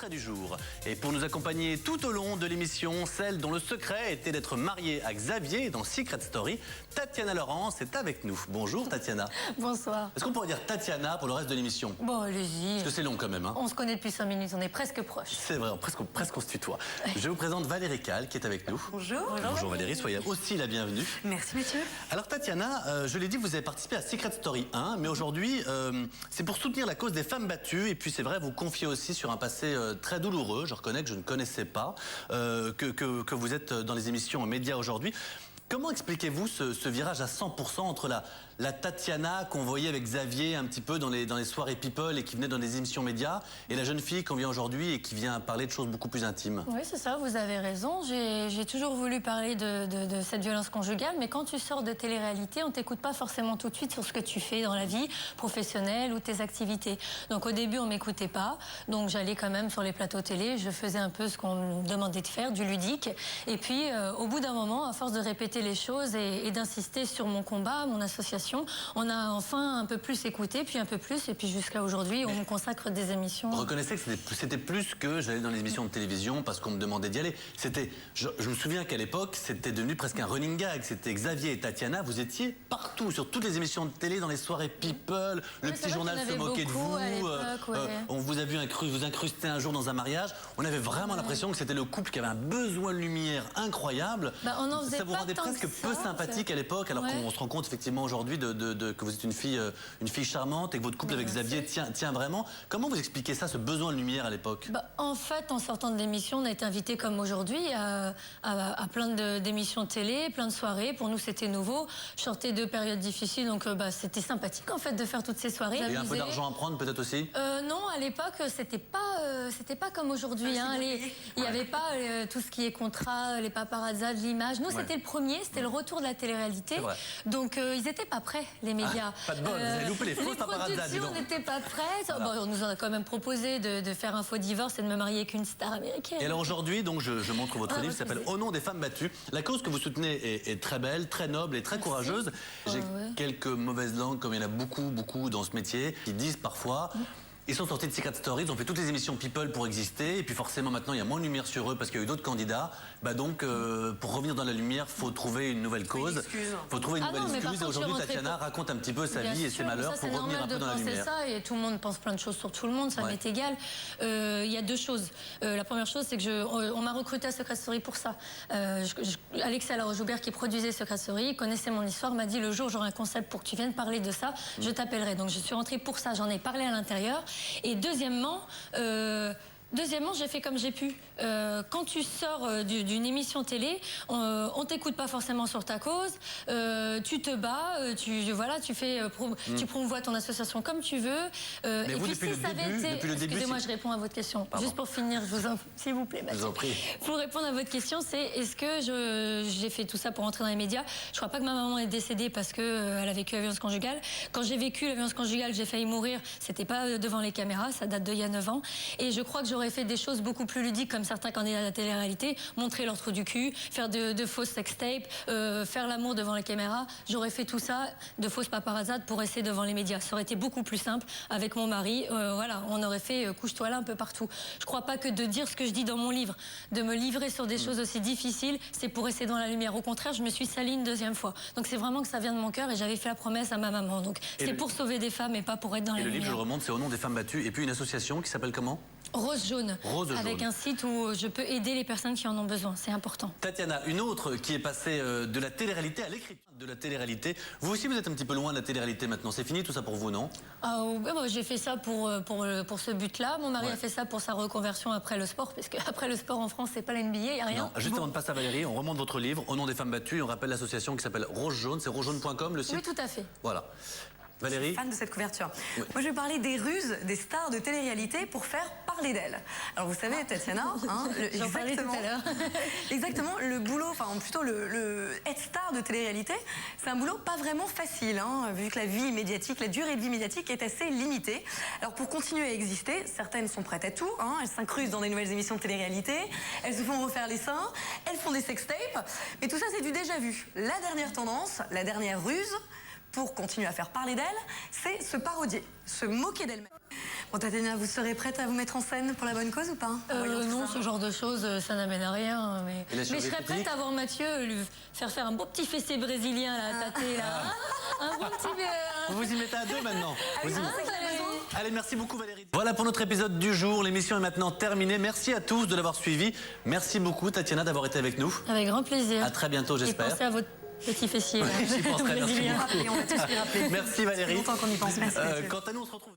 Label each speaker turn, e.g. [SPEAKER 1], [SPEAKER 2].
[SPEAKER 1] secret du jour. Et pour nous accompagner tout au long de l'émission, celle dont le secret était d'être mariée à Xavier dans Secret Story, Tatiana Laurence est avec nous. Bonjour Tatiana.
[SPEAKER 2] Bonsoir.
[SPEAKER 1] Est-ce qu'on pourrait dire Tatiana pour le reste de l'émission?
[SPEAKER 2] Bon, allez-y.
[SPEAKER 1] Parce que c'est long quand même. Hein.
[SPEAKER 2] On se connaît depuis 5 minutes, on est presque proches.
[SPEAKER 1] C'est vrai, presque on se tutoie. Je vous présente Valérie Cal qui est avec nous.
[SPEAKER 3] Bonjour.
[SPEAKER 1] Bonjour Valérie, soyez aussi la bienvenue.
[SPEAKER 3] Merci Mathieu.
[SPEAKER 1] Alors Tatiana, je l'ai dit, vous avez participé à Secret Story 1, mais aujourd'hui, c'est pour soutenir la cause des femmes battues. Et puis c'est vrai, vous confiez aussi sur un passé très douloureux. Je reconnais que je ne connaissais pas, que vous êtes dans les émissions médias aujourd'hui. Comment expliquez-vous ce virage à 100% entre la Tatiana qu'on voyait avec Xavier un petit peu dans les soirées People et qui venait dans des émissions médias et la jeune fille qu'on vient aujourd'hui et qui vient parler de choses beaucoup plus intimes?
[SPEAKER 2] Oui, c'est ça, vous avez raison. J'ai toujours voulu parler de cette violence conjugale, mais quand tu sors de télé-réalité, on t'écoute pas forcément tout de suite sur ce que tu fais dans la vie professionnelle ou tes activités. Donc au début, on m'écoutait pas. Donc j'allais quand même sur les plateaux télé, je faisais un peu ce qu'on me demandait de faire, du ludique. Et puis au bout d'un moment, à force de répéter les choses et d'insister sur mon combat, mon association, on a enfin un peu plus écouté, puis un peu plus, et puis jusqu'à aujourd'hui, on me consacre des émissions.
[SPEAKER 1] Vous reconnaissez que c'était plus que j'allais dans les émissions de télévision parce qu'on me demandait d'y aller. Je me souviens qu'à l'époque, c'était devenu presque un running gag. C'était Xavier et Tatiana, vous étiez partout, sur toutes les émissions de télé, dans les soirées People, le petit journal se moquait de vous, on vous a vu vous incruster un jour dans un mariage. On avait vraiment l'impression que c'était le couple qui avait un besoin de lumière incroyable.
[SPEAKER 2] On en faisait
[SPEAKER 1] ça vous rendait presque peu sympathique à l'époque, alors qu'on se rend compte effectivement aujourd'hui que vous êtes une fille charmante et que votre couple avec Xavier tient vraiment. Comment vous expliquez ça, ce besoin de lumière à l'époque?
[SPEAKER 2] En fait, en sortant de l'émission, on a été invité comme aujourd'hui à plein d'émissions de télé, plein de soirées. Pour nous, c'était nouveau. Je sortais de périodes difficiles, donc c'était sympathique en fait de faire toutes ces soirées.
[SPEAKER 1] Il y a un peu d'argent à prendre peut-être aussi?
[SPEAKER 2] Non, à l'époque, c'était pas comme aujourd'hui. Il n'y avait pas tout ce qui est contrat, les paparazzas, de l'image. Nous, c'était le premier, c'était le retour de la télé-réalité. Donc, ils n'étaient pas prêts, les médias.
[SPEAKER 1] Pas de bol, vous avez loupé les fausses paparazzas.
[SPEAKER 2] Les productions n'étaient pas prêtes. On nous en a quand même proposé de faire un faux divorce et de me marier avec une star américaine.
[SPEAKER 1] Et alors aujourd'hui, donc je montre votre livre qui s'appelle Au nom des femmes battues. La cause que vous soutenez est très belle, très noble et très courageuse. J'ai quelques mauvaises langues, comme il y en a beaucoup dans ce métier, qui disent parfois... Ils sont sortis de Secret Story, ils ont fait toutes les émissions People pour exister, et puis forcément maintenant il y a moins de lumière sur eux parce qu'il y a eu d'autres candidats. Donc pour revenir dans la lumière, il faut trouver une nouvelle cause. Il faut trouver une nouvelle excuse. Et aujourd'hui Tatiana raconte un petit peu sa vie et ses malheurs pour revenir un peu dans la lumière.
[SPEAKER 2] Ça, et tout le monde pense plein de choses sur tout le monde, ça m'est égal. Il y a deux choses. La première chose, c'est que on m'a recruté à Secret Story pour ça. Alexia Laroche-Joubert, qui produisait Secret Story, connaissait mon histoire, m'a dit le jour où j'aurai un concept pour que tu viennes parler de ça, je t'appellerai. Donc je suis rentrée pour ça, j'en ai parlé à l'intérieur. Et deuxièmement, j'ai fait comme j'ai pu. Quand tu sors d'une émission télé, on t'écoute pas forcément sur ta cause. Tu te bats, tu promouvois ton association comme tu veux.
[SPEAKER 1] Mais vous, depuis le début,
[SPEAKER 2] excusez-moi, je réponds à votre question.
[SPEAKER 1] Pardon.
[SPEAKER 2] Juste pour finir, s'il vous plaît.
[SPEAKER 1] Je vous en prie.
[SPEAKER 2] Pour répondre à votre question, c'est est-ce que j'ai fait tout ça pour entrer dans les médias? Je crois pas que ma maman est décédée parce que elle a vécu la violence conjugale. Quand j'ai vécu la violence conjugale, j'ai failli mourir. C'était pas devant les caméras, ça date d'il y a 9 ans. Et je crois que j'aurais fait des choses beaucoup plus ludiques comme certains candidats à la télé-réalité, montrer leur trou du cul, faire de fausses sextapes, faire l'amour devant les caméras. J'aurais fait tout ça, de fausses paparazzades pour rester devant les médias. Ça aurait été beaucoup plus simple avec mon mari. On aurait fait couche-toi là un peu partout. Je crois pas que de dire ce que je dis dans mon livre, de me livrer sur des choses aussi difficiles, c'est pour rester dans la lumière. Au contraire, je me suis salie une deuxième fois. Donc c'est vraiment que ça vient de mon cœur et j'avais fait la promesse à ma maman. Donc c'est pour sauver des femmes et pas pour être dans la lumière.
[SPEAKER 1] Le livre, je le remonte, c'est Au nom des femmes battues. Et puis une association qui s'appelle comment?
[SPEAKER 2] Rose Jaune, avec un site où je peux aider les personnes qui en ont besoin, c'est important.
[SPEAKER 1] Tatiana, une autre qui est passée de la télé-réalité à l'écriture de la télé-réalité. Vous aussi, vous êtes un petit peu loin de la télé-réalité maintenant. C'est fini tout ça pour vous, non?
[SPEAKER 2] J'ai fait ça pour ce but-là. Mon mari a fait ça pour sa reconversion après le sport, parce qu'après le sport en France, c'est pas la NBA, il n'y a rien.
[SPEAKER 1] Non, juste avant de passer à Valérie, on remonte votre livre, Au nom des femmes battues, et on rappelle l'association qui s'appelle Rose Jaune. C'est rosejaune.com le site?
[SPEAKER 2] Oui, tout à fait.
[SPEAKER 1] Voilà. Valérie?
[SPEAKER 3] Je suis fan de cette couverture.
[SPEAKER 1] Oui.
[SPEAKER 3] Moi, je vais parler des ruses des stars de télé-réalité pour faire parler d'elles. Alors, vous savez, Tatiana,
[SPEAKER 2] j'en parlais tout à l'heure.
[SPEAKER 3] Exactement, le boulot, enfin plutôt le être star de télé-réalité, c'est un boulot pas vraiment facile, vu que la vie médiatique, la durée de vie médiatique est assez limitée. Alors, pour continuer à exister, certaines sont prêtes à tout, elles s'incrustent dans des nouvelles émissions de télé-réalité, elles se font refaire les seins, elles font des sextapes, mais tout ça, c'est du déjà vu. La dernière tendance, la dernière ruse, pour continuer à faire parler d'elle, c'est se parodier, se moquer d'elle-même. Bon, Tatiana, vous serez prête à vous mettre en scène pour la bonne cause ou pas?
[SPEAKER 2] Non, ce genre de choses, ça n'amène à rien. Mais je serais prête à voir Mathieu lui faire un beau petit fessé brésilien, là, tâter, là. Un bon petit...
[SPEAKER 1] Vous vous y mettez à deux maintenant. Vous y-
[SPEAKER 2] Allez.
[SPEAKER 1] Allez, merci beaucoup Valérie. Voilà pour notre épisode du jour. L'émission est maintenant terminée. Merci à tous de l'avoir suivi. Merci beaucoup Tatiana d'avoir été avec nous.
[SPEAKER 2] Avec grand plaisir.
[SPEAKER 1] À très bientôt,
[SPEAKER 2] Et
[SPEAKER 1] j'espère.
[SPEAKER 2] pensez à votre petit fessier, là.
[SPEAKER 1] J'y penserai, merci
[SPEAKER 2] Brésilien.
[SPEAKER 1] beaucoup.
[SPEAKER 3] On va tous s'y rappeler.
[SPEAKER 1] Merci Valérie.
[SPEAKER 3] Ça fait longtemps qu'on y pense. Merci.
[SPEAKER 1] Quant à nous, on se retrouve.